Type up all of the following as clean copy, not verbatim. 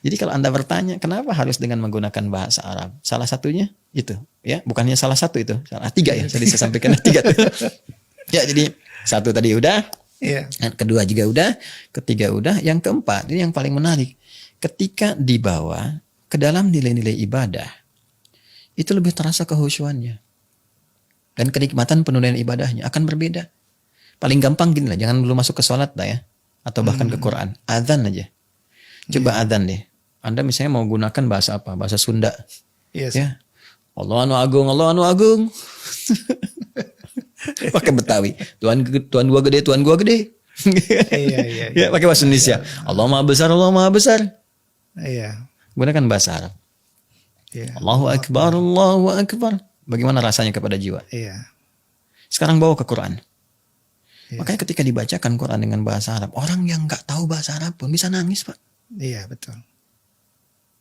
Jadi kalau Anda bertanya kenapa harus dengan menggunakan bahasa Arab, salah satunya itu, ya, bukannya salah satu itu, salah tiga ya. Jadi saya sampaikan tiga tuh. Ya, jadi satu tadi udah, kedua juga udah, ketiga udah, yang keempat ini yang paling menarik. Ketika dibawa ke dalam nilai-nilai ibadah, itu lebih terasa kehusyuannya dan kenikmatan penunaian ibadahnya akan berbeda. Paling gampang gini lah, jangan dulu masuk ke sholat lah ya, atau bahkan ke Quran, adzan aja. Coba adzan deh. Anda misalnya mau gunakan bahasa apa? Bahasa Sunda. Ya. Allah anu agung, Allah anu agung. Pakai Betawi. Tuhan gua gede, Tuhan gua gede. Ya, pakai bahasa Indonesia. Allah Maha besar, Allah Maha besar. Gunakan bahasa Arab. Allahu Akbar, Allahu Akbar. Bagaimana rasanya kepada jiwa? Sekarang bawa ke Quran. Makanya ketika dibacakan Quran dengan bahasa Arab, orang yang nggak tahu bahasa Arab pun bisa nangis, Pak. Iya, betul.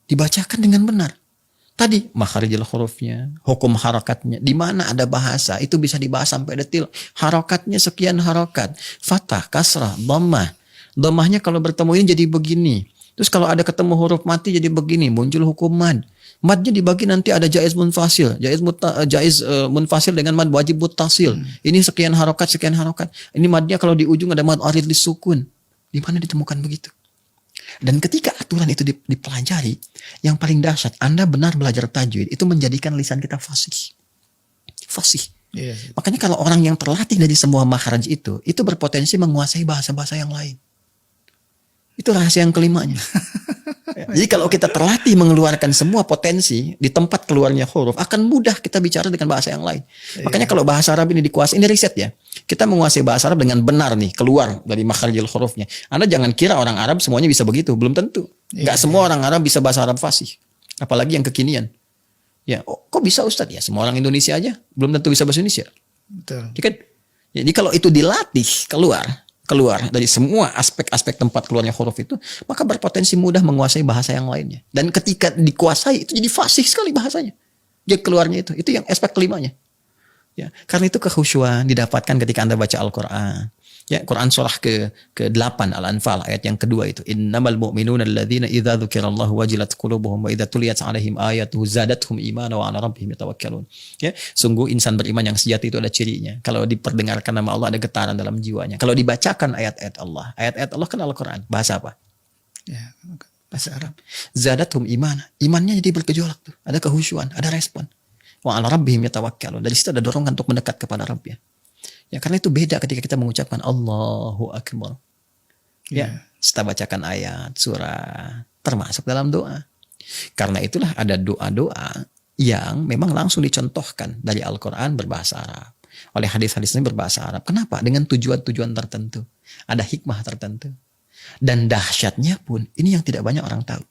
Dibacakan dengan benar. Tadi makharijul hurufnya, hukum harakatnya, di mana ada bahasa itu bisa dibahas sampai detil. Harakatnya sekian harakat, fathah, kasrah, dhammah. Dhammahnya kalau bertemu ini jadi begini. Terus kalau ada ketemu huruf mati jadi begini, muncul hukum mad. Madnya dibagi nanti ada jaiz munfasil, jaiz munfasil dengan mad wajib muttasil. Ini sekian harokat, sekian harokat. Ini madnya kalau di ujung ada mad arid lisukun. Di mana ditemukan begitu? Dan ketika aturan itu dipelajari, yang paling dahsyat, Anda benar belajar tajwid, itu menjadikan lisan kita fasih. Fasih. Makanya kalau orang yang terlatih dari semua makhraj itu berpotensi menguasai bahasa-bahasa yang lain. Itu rahasia yang kelimanya. Jadi kalau kita terlatih mengeluarkan semua potensi di tempat keluarnya huruf, akan mudah kita bicara dengan bahasa yang lain. Makanya kalau bahasa Arab ini dikuasai, ini riset ya. Kita menguasai bahasa Arab dengan benar nih, keluar dari makharijul hurufnya. Anda jangan kira orang Arab semuanya bisa begitu, belum tentu. Enggak semua orang Arab bisa bahasa Arab fasih. Apalagi yang kekinian. Ya, kok bisa Ustadz? Ya, semua orang Indonesia aja belum tentu bisa bahasa Indonesia. Betul. Jadi kalau itu dilatih keluar dari semua aspek-aspek tempat keluarnya huruf itu, maka berpotensi mudah menguasai bahasa yang lainnya. Dan ketika dikuasai itu jadi fasih sekali bahasanya. Dia keluarnya itu yang aspek kelimanya. Ya, karena itu kekhusyuan didapatkan ketika Anda baca Al-Qur'an. Ya, Quran surah ke-8 Al-Anfal ayat yang kedua itu, innamal mu'minuna alladzina idza dzukirallahu wajilat qulubuhum wa idza tuliyat 'alaihim ayatuhu zadatuhum imana wa 'ala rabbihim yatawakkalun. Ya, sungguh insan beriman yang sejati itu ada cirinya. Kalau diperdengarkan nama Allah ada getaran dalam jiwanya. Kalau dibacakan ayat-ayat Allah kan Al-Qur'an. Bahasa apa? Ya, bahasa Arab. Zadatuhum imana. Imannya jadi bergejolak tuh. Ada kehusyuan, ada respon. Wa 'ala rabbihim yatawakkalun. Dari situ ada dorongan untuk mendekat kepada Rabbnya. Ya, karena itu beda ketika kita mengucapkan Allahu Akbar. Ya, setelah bacakan ayat, surah, termasuk dalam doa. Karena itulah ada doa-doa yang memang langsung dicontohkan dari Al-Quran berbahasa Arab. Oleh hadis-hadis ini berbahasa Arab. Kenapa? Dengan tujuan-tujuan tertentu. Ada hikmah tertentu. Dan dahsyatnya pun, ini yang tidak banyak orang tahu.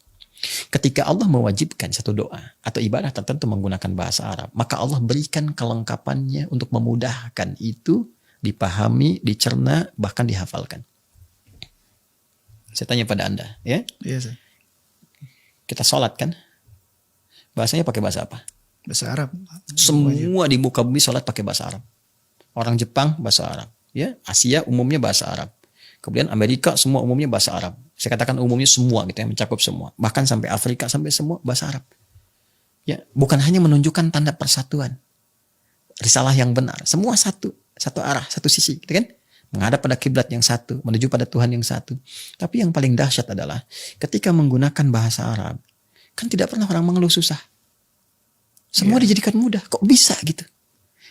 Ketika Allah mewajibkan satu doa atau ibadah tertentu menggunakan bahasa Arab, maka Allah berikan kelengkapannya untuk memudahkan itu dipahami, dicerna, bahkan dihafalkan. Saya tanya pada Anda, ya? Iya, Kita sholat kan? Bahasanya pakai bahasa apa? Bahasa Arab. Semua di muka bumi sholat pakai bahasa Arab. Orang Jepang bahasa Arab, ya. Asia umumnya bahasa Arab. Kemudian Amerika semua umumnya bahasa Arab. Saya katakan umumnya semua gitu ya, mencakup semua. Bahkan sampai Afrika sampai semua bahasa Arab. Ya, bukan hanya menunjukkan tanda persatuan. Risalah yang benar, semua satu arah, satu sisi, gitu kan? Menghadap pada kiblat yang satu, menuju pada Tuhan yang satu. Tapi yang paling dahsyat adalah ketika menggunakan bahasa Arab, kan tidak pernah orang mengeluh susah. Semua dijadikan mudah. Kok bisa gitu?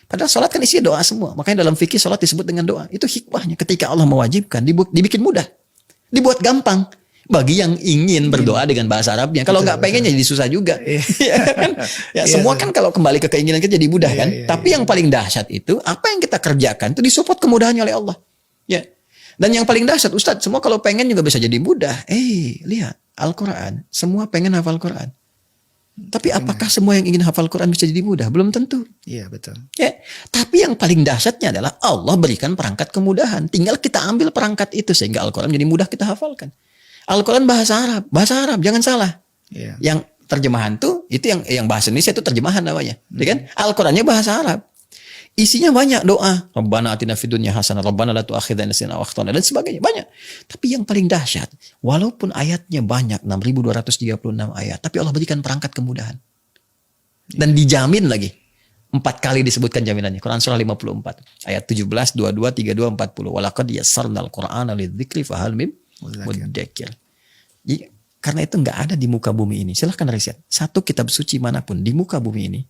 Padahal sholat kan isinya doa semua. Makanya dalam fikih sholat disebut dengan doa. Itu hikmahnya. Ketika Allah mewajibkan, dibikin mudah. Dibuat gampang. Bagi yang ingin berdoa dengan bahasa Arabnya. Kalau nggak pengen jadi susah juga. Semua kan kalau kembali ke keinginan kita jadi mudah kan. Tapi yang paling dahsyat itu, apa yang kita kerjakan itu disupport kemudahannya oleh Allah. Ya. Dan yang paling dahsyat, Ustadz, semua kalau pengen juga bisa jadi mudah. Lihat, Al-Quran. Semua pengen hafal Quran. Tapi apakah semua yang ingin hafal Quran bisa jadi mudah? Belum tentu. Iya, betul. Ya, tapi yang paling dahsyatnya adalah Allah berikan perangkat kemudahan. Tinggal kita ambil perangkat itu sehingga Al-Quran jadi mudah kita hafalkan. Al-Quran bahasa Arab, jangan salah. Iya. Yang terjemahan tuh itu yang bahasa Indonesia itu terjemahan namanya, ya kan? Al-Qurannya bahasa Arab. Isinya banyak doa. Rabbana atina fid dunya hasanah, Rabbana la tu'akhidna in nasina aw akhtana, dan sebagainya. Banyak. Tapi yang paling dahsyat, walaupun ayatnya banyak, 6.236 ayat, tapi Allah berikan perangkat kemudahan. Dan dijamin lagi. 4 kali disebutkan jaminannya. Quran surah 54. Ayat 17, 22, 32, 40. Walaqad yassarnal Qur'ana lidzikri fahal mim mudzakir. Jadi, karena itu nggak ada di muka bumi ini. Silahkan riset. Satu kitab suci manapun di muka bumi ini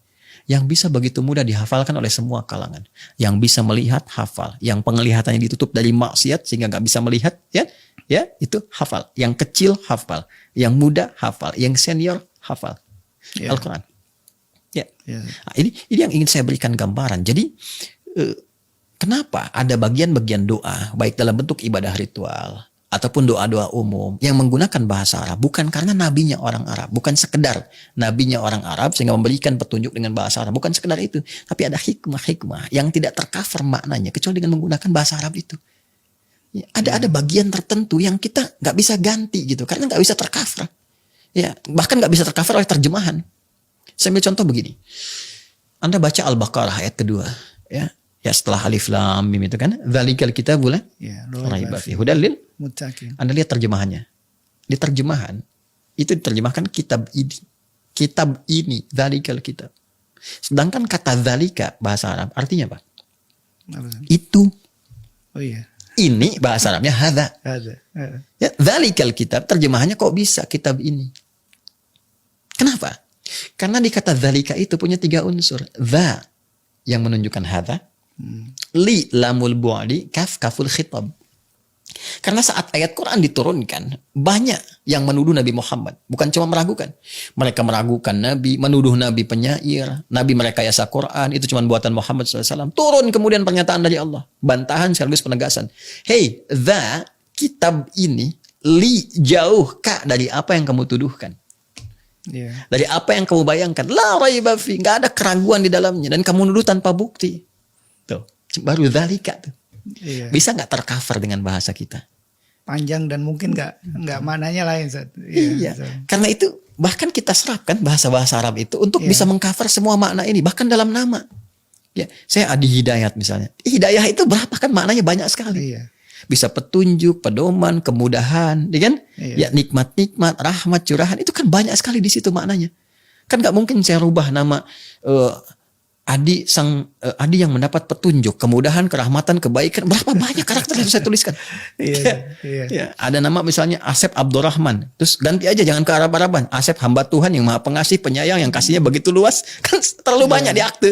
yang bisa begitu mudah dihafalkan oleh semua kalangan. Yang bisa melihat, hafal. Yang penglihatannya ditutup dari maksiat sehingga nggak bisa melihat, ya itu hafal. Yang kecil, hafal. Yang muda, hafal. Yang senior, hafal. Al-Quran. Ya. Nah, ini yang ingin saya berikan gambaran. Jadi, kenapa ada bagian-bagian doa, baik dalam bentuk ibadah ritual, ataupun doa-doa umum yang menggunakan bahasa Arab, bukan karena nabinya orang Arab, bukan sekedar nabinya orang Arab sehingga memberikan petunjuk dengan bahasa Arab, bukan sekedar itu, tapi ada hikmah-hikmah yang tidak tercover maknanya kecuali dengan menggunakan bahasa Arab itu. Ya, ada bagian tertentu yang kita nggak bisa ganti gitu, karena nggak bisa tercover. Ya, bahkan nggak bisa tercover oleh terjemahan. Saya ambil contoh begini, Anda baca Al-Baqarah ayat kedua, ya setelah alif lam mim itu kan, dzalikal kitabul la raiba fihi hudal lil muttaqin. Anda lihat terjemahannya. Di terjemahan itu diterjemahkan kitab ini, dzalikal kitab. Sedangkan kata dzalika bahasa Arab artinya apa? Itu. Oh iya. Ini bahasa Arabnya hadza. Ya, dzalikal kitab terjemahannya kok bisa kitab ini. Kenapa? Karena di kata dzalika itu punya 3 unsur. Dza yang menunjukkan hadza, li lamul bu'di, kaful khitab. Karena saat ayat Quran diturunkan, banyak yang menuduh Nabi Muhammad. Bukan cuma meragukan. Mereka meragukan Nabi, menuduh Nabi penyair, Nabi merekayasa Quran, itu cuma buatan Muhammad SAW. Turun kemudian pernyataan dari Allah. Bantahan sekaligus penegasan. Hei, kitab ini, li jauh ka dari apa yang kamu tuduhkan. Dari apa yang kamu bayangkan. La raiba fi, gak ada keraguan di dalamnya. Dan kamu nuduh tanpa bukti. Tuh, baru dzalika tuh. Bisa nggak tercover dengan bahasa kita? Panjang dan mungkin nggak mananya lain. Karena itu bahkan kita serapkan bahasa-bahasa Arab itu untuk bisa mengcover semua makna ini, bahkan dalam nama. Ya, saya Adi Hidayat misalnya. Hidayah itu berapa kan maknanya banyak sekali. Bisa petunjuk, pedoman, kemudahan, ya kan? Ya, nikmat-nikmat, rahmat, curahan, itu kan banyak sekali di situ maknanya. Kan nggak mungkin saya rubah nama Adi yang mendapat petunjuk, kemudahan, kerahmatan, kebaikan. Berapa banyak karakter yang saya tuliskan. Ya, ada nama misalnya Asep Abdurrahman. Terus ganti aja, jangan ke Arab-Araban. Asep hamba Tuhan yang maha pengasih, penyayang, yang kasihnya begitu luas. Kan terlalu banyak di akte.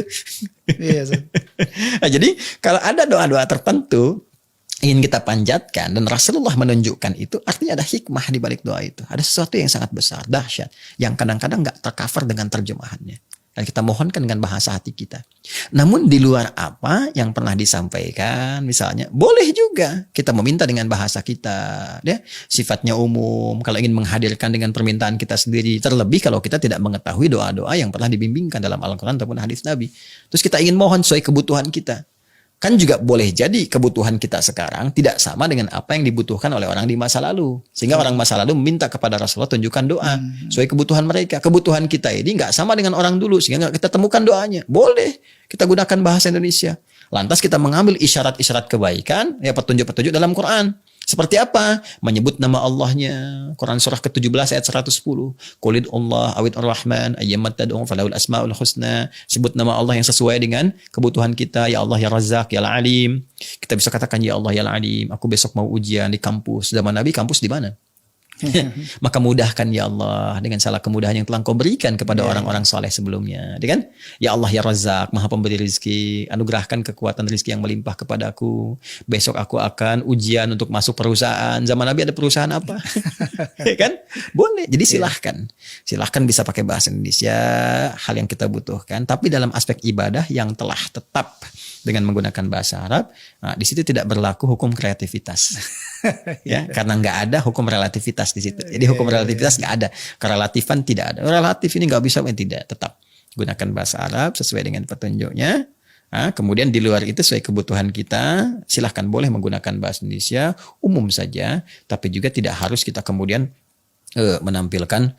Nah, jadi kalau ada doa-doa tertentu ingin kita panjatkan dan Rasulullah menunjukkan itu, artinya ada hikmah di balik doa itu. Ada sesuatu yang sangat besar, dahsyat, yang kadang-kadang nggak tercover dengan terjemahannya. Dan kita mohonkan dengan bahasa hati kita. Namun di luar apa yang pernah disampaikan, misalnya, boleh juga kita meminta dengan bahasa kita. Ya, sifatnya umum, kalau ingin menghadirkan dengan permintaan kita sendiri. Terlebih kalau kita tidak mengetahui doa-doa yang pernah dibimbingkan dalam Al-Quran ataupun hadis Nabi. Terus kita ingin mohon sesuai kebutuhan kita. Kan juga boleh jadi kebutuhan kita sekarang tidak sama dengan apa yang dibutuhkan oleh orang di masa lalu. Sehingga orang masa lalu meminta kepada Rasulullah tunjukkan doa sesuai kebutuhan mereka. Kebutuhan kita ini nggak sama dengan orang dulu sehingga nggak kita temukan doanya. Boleh kita gunakan bahasa Indonesia. Lantas kita mengambil isyarat-isyarat kebaikan, ya petunjuk-petunjuk dalam Quran. Seperti apa? Menyebut nama Allahnya. Quran surah ke-17 ayat 110. Qulid Allah awid ar-Rahman ayyamat tad'u falahul asmaul husna. Sebut nama Allah yang sesuai dengan kebutuhan kita. Ya Allah ya Razzaq ya Al-Alim. Kita bisa katakan ya Allah ya Al-Alim. Aku besok mau ujian di kampus. Zaman Nabi kampus di mana? Maka mudahkan ya Allah dengan salah kemudahan yang telah Kau berikan kepada orang-orang soleh sebelumnya, kan? Ya Allah ya Razzaq, Maha Pemberi rezeki, anugerahkan kekuatan rezeki yang melimpah kepadaku. Besok aku akan ujian untuk masuk perusahaan. Zaman Nabi ada perusahaan apa? Kan? Boleh. Jadi silahkan bisa pakai bahasa Indonesia, hal yang kita butuhkan. Tapi dalam aspek ibadah yang telah tetap dengan menggunakan bahasa Arab, nah, di situ tidak berlaku hukum kreativitas. Ya, karena nggak ada hukum relativitas di situ. Jadi hukum relativitas nggak ada, kerelatifan tidak ada. Relatif ini nggak bisa, tidak, tetap gunakan bahasa Arab sesuai dengan petunjuknya. Nah, kemudian di luar itu sesuai kebutuhan kita, silahkan boleh menggunakan bahasa Indonesia umum saja, tapi juga tidak harus kita kemudian menampilkan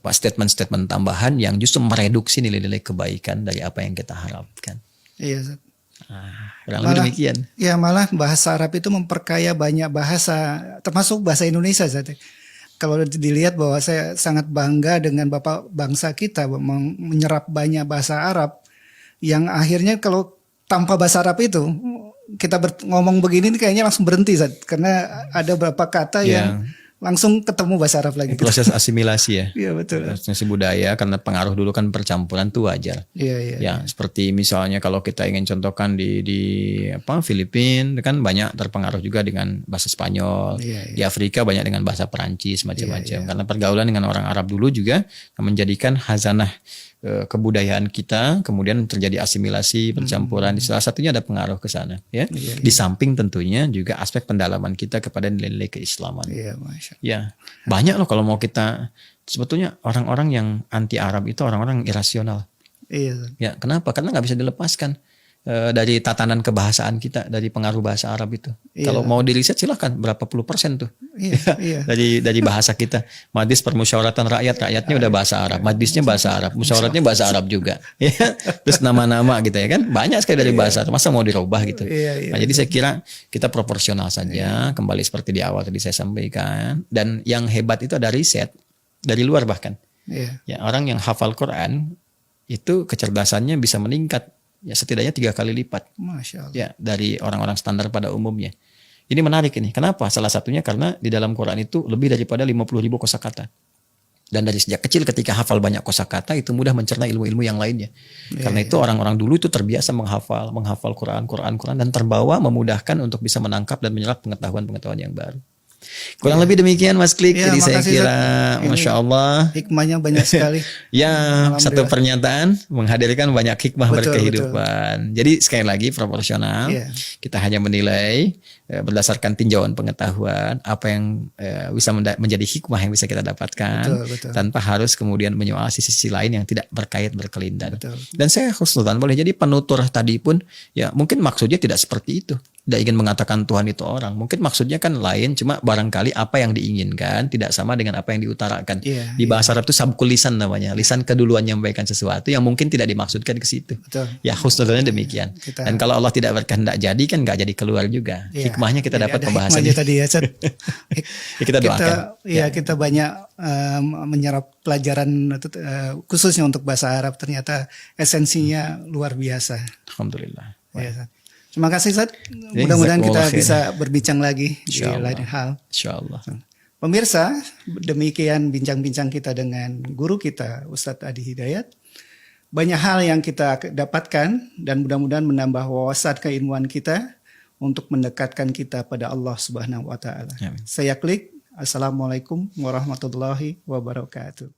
statement-statement tambahan yang justru mereduksi nilai-nilai kebaikan dari apa yang kita harapkan. Iya, Kurang lebih demikian. Ya malah bahasa Arab itu memperkaya banyak bahasa, termasuk bahasa Indonesia. Zat. Kalau dilihat bahwa saya sangat bangga dengan bapak bangsa kita menyerap banyak bahasa Arab, yang akhirnya kalau tanpa bahasa Arab itu kita ngomong begini kayaknya langsung berhenti, Zat. Karena ada beberapa kata yang langsung ketemu bahasa Arab lagi. Proses asimilasi ya. Iya betul. Asimilasi budaya, karena pengaruh dulu kan percampuran tuh wajar. Iya. Ya, seperti misalnya kalau kita ingin contohkan di Filipina kan banyak terpengaruh juga dengan bahasa Spanyol. Iya. Di Afrika banyak dengan bahasa Perancis macam-macam. Karena pergaulan dengan orang Arab dulu juga menjadikan hazanah kebudayaan kita, kemudian terjadi asimilasi, percampuran. Salah satunya ada pengaruh ke sana, ya. Di samping tentunya juga aspek pendalaman kita kepada nilai-nilai keislaman. Iya, Masya. Ya, banyak loh kalau mau kita, sebetulnya orang-orang yang anti Arab itu orang-orang irasional. Iya. Ya, kenapa? Karena nggak bisa dilepaskan dari tatanan kebahasaan kita, dari pengaruh bahasa Arab itu. Kalau mau diriset silahkan, berapa puluh persen tuh. Iya. Dari bahasa kita. Majlis Permusyawaratan Rakyatnya udah bahasa Arab, majlisnya bahasa Arab, musyawaratnya bahasa Arab juga. Ya. Terus nama-nama gitu ya kan, banyak sekali dari bahasa Arab. Masa mau dirubah gitu. Nah, jadi saya kira kita proporsional saja, kembali seperti di awal tadi saya sampaikan. Dan yang hebat itu ada riset dari luar bahkan. Ya, orang yang hafal Quran itu kecerdasannya bisa meningkat. Ya, setidaknya 3 kali lipat. Masya Allah. Ya, dari orang-orang standar pada umumnya. Ini menarik ini. Kenapa? Salah satunya karena di dalam Quran itu lebih daripada 50.000 kosakata. Dan dari sejak kecil ketika hafal banyak kosakata itu mudah mencerna ilmu-ilmu yang lainnya. Karena itu orang-orang dulu itu terbiasa menghafal Quran dan terbawa memudahkan untuk bisa menangkap dan menyerap pengetahuan-pengetahuan yang baru. Kurang lebih demikian Mas Klik. Jadi saya kira Masya Allah hikmahnya banyak sekali. Ya, satu pernyataan menghadirkan banyak hikmah berkehidupan. Jadi sekali lagi proporsional. Kita hanya menilai berdasarkan tinjauan pengetahuan apa yang bisa menjadi hikmah yang bisa kita dapatkan, tanpa harus kemudian menyoal sisi lain yang tidak berkait berkelindan. Dan saya khusnudzan boleh jadi penutur tadi pun ya mungkin maksudnya tidak seperti itu. Tidak ingin mengatakan Tuhan itu orang. Mungkin maksudnya kan lain, cuma barangkali apa yang diinginkan tidak sama dengan apa yang diutarakan. Di bahasa Arab itu sabkul lisan namanya. Lisan keduluan menyampaikan sesuatu yang mungkin tidak dimaksudkan ke situ. Ya khusnudzannya demikian. Dan kalau Allah tidak berkehendak jadi kan nggak jadi keluar juga. Hikmahnya kita dapat pembahasannya. Tadi ya, kita doakan. Kita banyak menyerap pelajaran khususnya untuk bahasa Arab. Ternyata esensinya luar biasa. Alhamdulillah. Ya, terima kasih Ustaz. Mudah-mudahan kita bisa berbincang lagi di lain hal. Insyaallah. Pemirsa, demikian bincang-bincang kita dengan guru kita Ustadz Adi Hidayat. Banyak hal yang kita dapatkan dan mudah-mudahan menambah wawasan keilmuan kita untuk mendekatkan kita pada Allah Subhanahu wa taala. Saya Klik. Assalamualaikum warahmatullahi wabarakatuh.